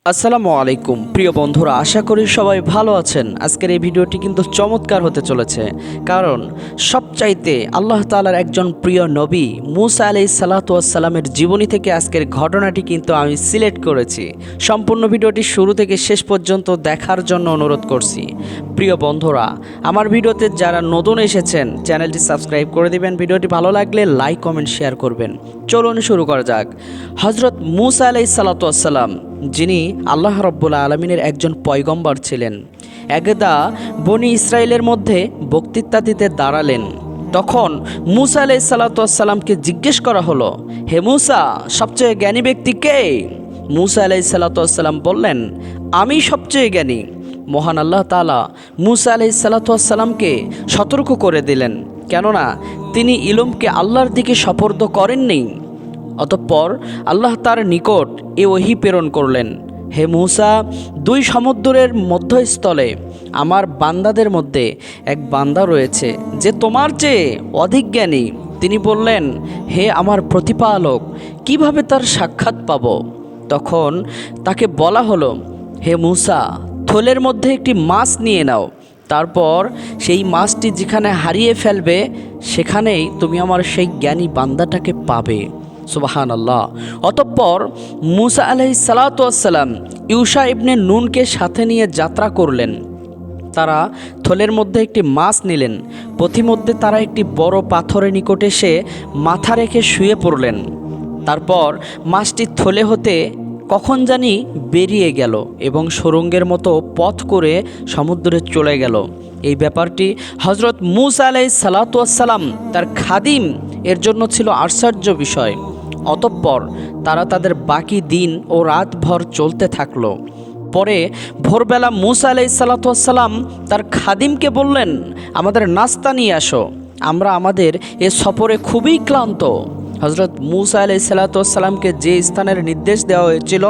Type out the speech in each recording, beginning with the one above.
আসসালামু আলাইকুম প্রিয় বন্ধুরা, আশা করি সবাই ভালো আছেন। আজকের এই ভিডিওটি কিন্তু চমৎকার হতে চলেছে, কারণ সবচাইতে আল্লাহ তাআলার একজন প্রিয় নবী মুসা আলাইহিস সালাতু ওয়াস সালামের জীবনী থেকে আজকের ঘটনাটি কিন্তু আমি সিলেক্ট করেছি। সম্পূর্ণ ভিডিওটি শুরু থেকে শেষ পর্যন্ত দেখার জন্য অনুরোধ করছি। প্রিয় বন্ধুরা, আমার ভিডিওতে যারা নতুন এসেছেন চ্যানেলটি সাবস্ক্রাইব করে দিবেন, ভিডিওটি ভালো লাগলে লাইক কমেন্ট শেয়ার করবেন। চলুন শুরু করা যাক। হযরত মুসা আলাইহিস সালাতু ওয়াস সালাম, যিনি আল্লাহ রাব্বুল আলামিনের একজন পয়গম্বর ছিলেন, একদা বনি ইসরায়েলের মধ্যে বক্তৃতা দিতে দাঁড়ালেন। তখন মুসা আলাইহিস সালাতু ওয়াস সালামকে জিজ্ঞেস করা হলো, হে মুসা, সবচেয়ে জ্ঞানী ব্যক্তি কে? মুসা আলাইহিস সালাতু ওয়াস সালাম বললেন, আমি সবচেয়ে জ্ঞানী। মহান আল্লাহ তাআলা মুসা আলাইহিস সালাতু ওয়াস সালামকে সতর্ক করে দিলেন, কেননা তিনি ইলমকে আল্লাহর দিকে সোপর্দ করেননি। অতঃপর আল্লাহ তার নিকট এ ওহী প্রেরণ করলেন, হে মূসা, দুই সমুদ্রের মধ্যস্থলে আমার বান্দাদের মধ্যে এক বান্দা রয়েছে যে তোমার চেয়ে অধিক জ্ঞানী। তিনি বললেন, হে আমার প্রতিপালক, কিভাবে তার সাক্ষাৎ পাব? তখন তাকে বলা হলো, হে মূসা, থলের মধ্যে একটি মাছ নিয়ে নাও, তারপর সেই মাছটি যেখানে হারিয়ে ফেলবে সেখানেই তুমি আমার সেই জ্ঞানী বান্দাটাকে পাবে। সুবহানাল্লাহ। অতঃপর মুসা আলাইহিস সালাতু ওয়াস সালাম ইউশা ইবনে নুনকে সাথে নিয়ে যাত্রা করলেন। তারা থলের মধ্যে একটি মাছ নিলেন। পথিমধ্যে তারা একটি বড় পাথরের নিকট এসে মাথা রেখে শুয়ে পড়লেন। তারপর মাছটি থলে হতে কখন জানি বেরিয়ে গেল এবং সুড়ঙ্গের মতো পথ করে সমুদ্রে চলে গেল। এই ব্যাপারটি হযরত মুসা আলাইহিস সালাতু ওয়াস সালাম তার খাদিম এর জন্য ছিল আশ্চর্য বিষয়। অতঃপর তারা তাদের বাকি দিন ও রাতভর চলতে থাকলো। পরে ভোরবেলা মুসা আলাইহিস সালাতু ওয়াস সালাম তার খাদিমকে বললেন, আমাদের নাস্তা নিয়ে আসো, আমরা আমাদের এ সফরে খুবই ক্লান্ত। হযরত মুসা আলাইহিস সালাতু ওয়াস সালামকে যে স্থানের নির্দেশ দেওয়া হয়েছিল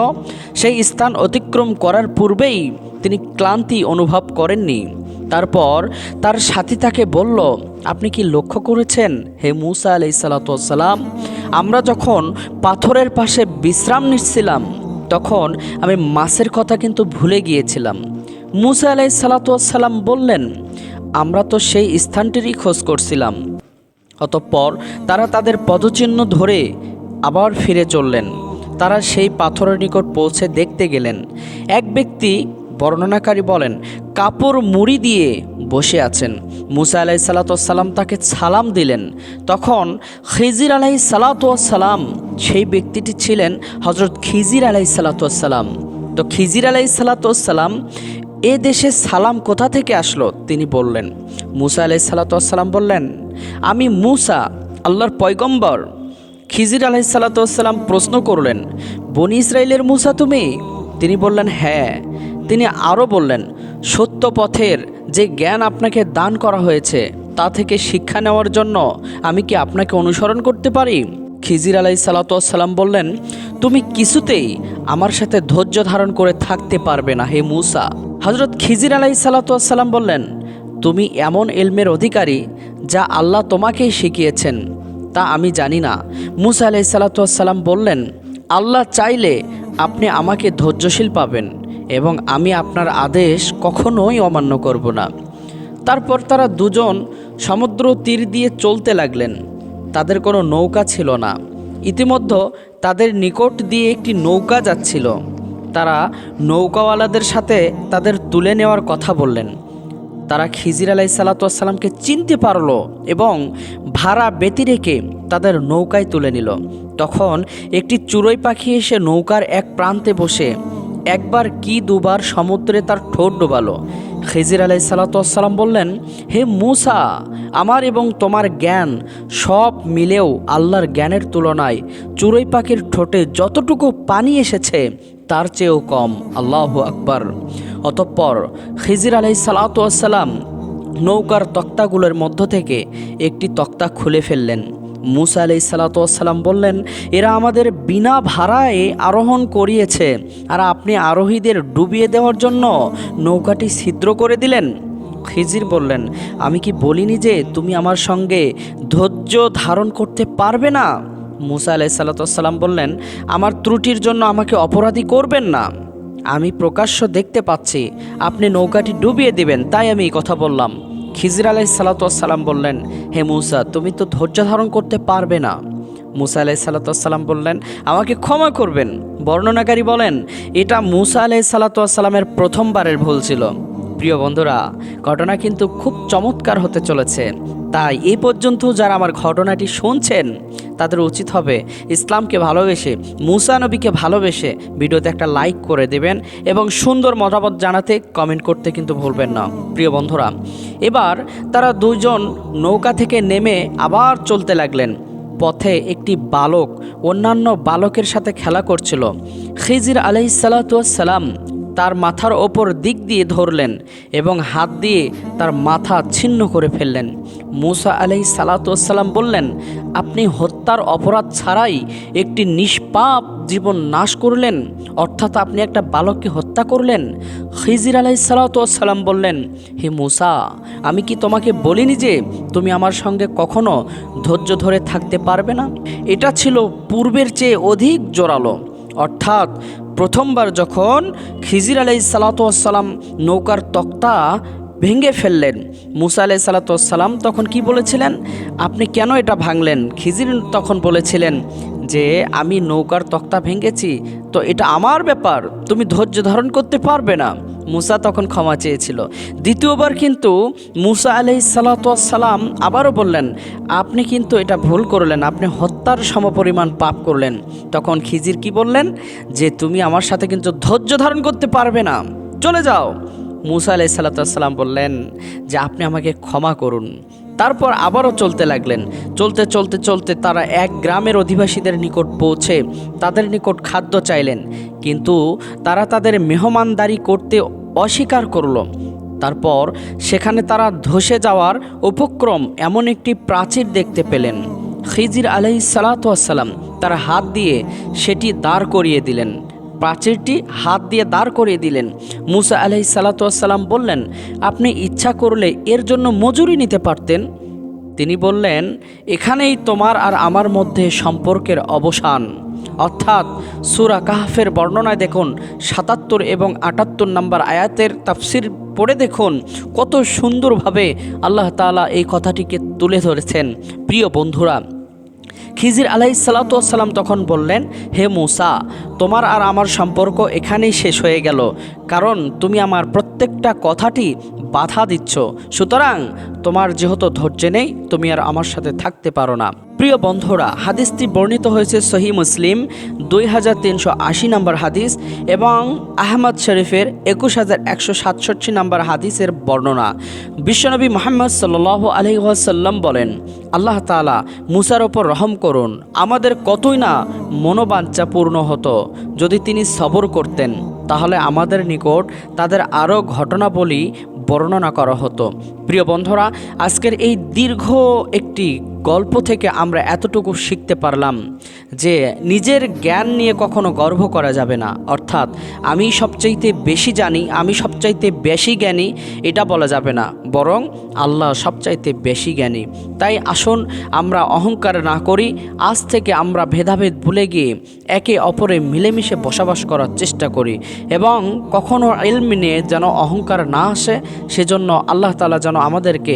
সেই স্থান অতিক্রম করার পূর্বেই তিনি ক্লান্তি অনুভব করেননি। তারপর তার সাথী তাকে বলল, আপনি কি লক্ষ্য করেছেন হে মুসা আলাইহিস সালাতু ওয়াস সালাম, আমরা যখন পাথরের পাশে বিশ্রাম নিচ্ছিলাম তখন আমি মাছের কথা কিন্তু ভুলে গিয়েছিলাম। মুসা আলাইহিস সালাতু ওয়াস সালাম বললেন, আমরা তো সেই স্থানটিরই খোঁজ করছিলাম। অতঃপর তারা তাদের পদচিহ্ন ধরে আবার ফিরে চললেন। তারা সেই পাথরের নিকট পৌঁছে দেখতে গেলেন, এক ব্যক্তি, বর্ণনাকারী বলেন, কাপড় মুড়ি দিয়ে বসে আছেন। মুসা আলাইহিস সালাতু ওয়াস সালাম তাকে সালাম দিলেন। তখন খিজির আলাইহিস সালাতু ওয়াস সালাম, সেই ব্যক্তিটি ছিলেন হযরত খিজির আলাইহিস সালাতু ওয়াস সালাম। তো খিজির আলাইহিস সালাতু ওয়াস সালাম, এ দেশে সালাম কোথা থেকে আসলো? তিনি বললেন। মুসা আলাইহিস সালাতু ওয়াস সালাম বললেন, আমি মুসা, আল্লাহর পয়গম্বর। খিজির আলাইহিস সালাতু ওয়াস সালাম প্রশ্ন করলেন, বনি ইসরাইলের মুসা তুমি? তিনি বললেন, হ্যাঁ। তিনি আরও বললেন, সত্য পথের যে জ্ঞান আপনাকে দান করা হয়েছে তা থেকে শিক্ষা নেওয়ার জন্য আমি কি আপনাকে অনুসরণ করতে পারি? খিজির আলাইহিস সালাতু ওয়াস সালাম বললেন, তুমি কিছুতেই আমার সাথে ধৈর্য ধারণ করে থাকতে পারবে না হে মুসা। হযরত খিজির আলাইহিস সালাতু ওয়াস সালাম বললেন, তুমি এমন ইলমের অধিকারী যা আল্লাহ তোমাকেই শিখিয়েছেন তা আমি জানি না। মুসা আলাইহিস সালাতু ওয়াস সালাম বললেন, আল্লাহ চাইলে আপনি আমাকে ধৈর্যশীল পাবেন এবং আমি আপনার আদেশ কখনোই অমান্য করব না। তারপর তারা দুজন সমুদ্র তীর দিয়ে চলতে লাগলেন। তাদের কোনো নৌকা ছিল না। ইতিমধ্যে তাদের নিকট দিয়ে একটি নৌকা যাচ্ছিল। তারা নৌকাওয়ালাদের সাথে তাদের তুলে নেওয়ার কথা বললেন। তারা খিজির আলাইহিস সালাতু ওয়াস সালামকে চিনতে পারল এবং ভাড়া ব্যতি রেখে তাদের নৌকায় তুলে নিল। তখন একটি চড়ুই পাখি এসে নৌকার এক প্রান্তে বসে একবার কি দুবার সমুদ্রে তার ঠোঁট ডোবালো। খিজির আলাইহিস সালাতু ওয়াস সালাম বললেন, হে মুসা, আমার এবং তোমার জ্ঞান সব মিলেও আল্লাহর জ্ঞানের তুলনায় চড়ুই পাখির ঠোঁটে যতটুকু পানি এসেছে তার চেয়েও কম। আল্লাহু আকবার। অতঃপর খিজির আলাইহিস সালাতু ওয়াস সালাম নৌকার তক্তাগুলোর মধ্য থেকে একটি তক্তা খুলে ফেললেন। মুসা আলাইহিস সালাতু ওয়াস সালাম বললেন, এরা আমাদের বিনা ভাড়ায় আরোহণ করিয়েছে, আর আপনি আরোহীদের ডুবিয়ে দেওয়ার জন্য নৌকাটি ছিদ্র করে দিলেন। খিজির বললেন, আমি কি বলিনি যে তুমি আমার সঙ্গে ধৈর্য ধারণ করতে পারবে না? মুসা আলাইহিস সালাতু ওয়াস সালাম বললেন, আমার ত্রুটির জন্য আমাকে অপরাধী করবেন না। আমি প্রকাশ্য দেখতে পাচ্ছি আপনি নৌকাটি ডুবিয়ে দিবেন, তাই আমি এই কথা বললাম। খিজির আলাইহিসসালাম বললেন, হে মূসা, তুমি তো ধৈর্য ধারণ করতে পারবে না। মূসা আলাইহিসসালাম বললেন, আমাকে ক্ষমা করবেন। বর্ণনাকারী বলেন, এটা মূসা আলাইহিসসালামের প্রথমবারের ভুল ছিল। প্রিয় বন্ধুরা, ঘটনা কিন্তু খুব চমৎকার হতে চলেছে। তাই এই পর্যন্ত যারা আমার ঘটনাটি শুনছেন তাদের উচিত হবে ইসলামকে ভালোবেসে, মূসা নবীকে ভালোবেসে ভিডিওতে একটা লাইক করে দেবেন এবং সুন্দর মতামত জানাতে কমেন্ট করতে কিন্তু ভুলবেন না। প্রিয় বন্ধুরা, এবার তারা দুজন নৌকা থেকে নেমে আবার চলতে লাগলেন। পথে একটি বালক অন্যান্য বালকের সাথে খেলা করছিল। খিজির আলাইহিসসালাম তার মাথার ওপর দিক দিয়ে ধরলেন এবং হাত দিয়ে তার মাথা ছিন্ন করে ফেললেন। মূসা আলাইহিসসালাম বললেন, আপনি হত্যার অপরাধ ছাড়াই একটি নিষ্পাপ জীবন নাশ করলেন, অর্থাৎ আপনি একটা বালককে হত্যা করলেন। খিজির আলাইহিসসালাম বললেন, হে মূসা, আমি কি তোমাকে বলিনি যে তুমি আমার সঙ্গে কখনো ধৈর্য ধরে থাকতে পারবে না? এটা ছিল পূর্বের চেয়ে অধিক জোরালো। অর্থাৎ প্রথমবার যখন খিজির আলাইহিসসালাম নৌকার তক্তা ভেঙে ফেললেন, মূসা আলাইহিসসালাম তখন কি বলেছিলেন, আপনি কেন এটা ভাঙলেন? খিজির তখন বলেছিলেন যে আমি নৌকার তক্তা ভেঙেছি, তো এটা আমার ব্যাপার, তুমি ধৈর্য ধারণ করতে পারবে না। মূসা তখন ক্ষমা চেয়েছিল। দ্বিতীয়বার কিন্তু মূসা আলাইহিসসালাম আবারও বললেন, আপনি কিন্তু এটা ভুল করলেন, আপনি হত্যার সমপরিমাণ পাপ করলেন। তখন খিজির কি বললেন, যে তুমি আমার সাথে কিন্তু ধৈর্য ধারণ করতে পারবে না, চলে যাও। মূসা আলাইহিসসালাম বললেন যে আপনি আমাকে ক্ষমা করুন। তারপর আবারও চলতে লাগলেন। চলতে চলতে চলতে তারা এক গ্রামের অধিবাসীদের নিকট পৌঁছে তাদের নিকট খাদ্য চাইলেন, কিন্তু তারা তাদের মেহমানদারি করতে অস্বীকার করল। তারপর সেখানে তারা ধসে যাওয়ার উপক্রম এমন একটি প্রাচীর দেখতে পেলেন। খিজির আলাইহিসসালাম তার হাত দিয়ে সেটি দাঁড় করিয়ে দিলেন, প্রাচীরটি হাত দিয়ে দাঁড় করিয়ে দিলেন। মূসা আলাইহিসসালাম বললেন, আপনি ইচ্ছা করলে এর জন্য মজুরি নিতে পারতেন। তিনি বললেন, এখানেই তোমার আর আমার মধ্যে সম্পর্কের অবসান। অর্থাৎ সূরা কাহফের বর্ণনায় দেখুন ৭৭ এবং ৭৮ নম্বর আয়াতের তাফসির পড়ে দেখুন কত সুন্দরভাবে আল্লাহ তাআলা এই কথাটিকে তুলে ধরেছেন। প্রিয় বন্ধুরা, খিজির আলাইহিসসালাম তখন বললেন, হে মূসা, তোমার আর আমার সম্পর্ক এখানেই শেষ হয়ে গেল, কারণ তুমি আমার প্রত্যেকটা কথাটি বাধা দিচ্ছ। সুতরাং তোমার যেহেতু ধৈর্য নেই, তুমি আর আমার সাথে থাকতে পারো না। প্রিয় বন্ধুরা, হাদিসটি বর্ণিত হয়েছে সহিহ মুসলিম 2380 নম্বর হাদিস এবং আহমদ শরীফের 21167 নম্বর হাদিসের বর্ণনা। বিশ্বনবী মুহাম্মদ সাল্লাল্লাহু আলাইহি ওয়াসাল্লাম বলেন, আল্লাহ তাআলা মূসার ওপর রহম করুন, আমাদের কতই না মনোবাঞ্ছা পূর্ণ হতো যদি তিনি সবর করতেন, তাহলে আমাদের নিকট তাদের আরও ঘটনাবলী বর্ণনা করা হতো। প্রিয় বন্ধুরা, আজকের এই দীর্ঘ একটি গল্প থেকে আমরা এতটুকু শিখতে পারলাম যে নিজের জ্ঞান নিয়ে কখনো গর্ব করা যাবে না। অর্থাৎ আমি সবচাইতে বেশি জানি, আমি সবচাইতে বেশি জ্ঞানী, এটা বলা যাবে না, বরং আল্লাহ সবচাইতে বেশি জ্ঞানী। তাই আসুন আমরা অহংকার না করি, আজ থেকে আমরা ভেদাভেদ ভুলে গিয়ে একে অপরে মিলেমিশে বসবাস করার চেষ্টা করি এবং কখনো ইলম নিয়ে যেন অহংকার না আসে, সেজন্য আল্লাহ তাআলা যেন আমাদেরকে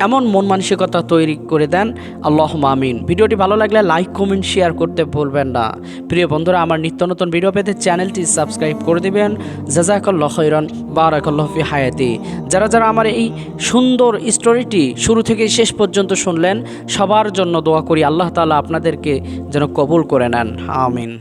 এমন মন মানসিকতা তৈরি করে দেন। আল্লাহুম্মা আমিন। ভিডিওটি ভালো লাগলে লাইক কমেন্ট শেয়ার করতে ভুলবেন না। প্রিয় বন্ধুরা, আমার নিত্য নতুন ভিডিও পেতে চ্যানেলটি সাবস্ক্রাইব করে দিবেন। জাযাকাল্লাহু খাইরান, বারাকাল্লাহু ফি হায়াতি। যারা যারা আমার এই সুন্দর স্টোরিটি শুরু থেকে শেষ পর্যন্ত শুনলেন, সবার জন্য দোয়া করি আল্লাহ তাআলা আপনাদেরকে যেন কবুল করে নেন। আমিন।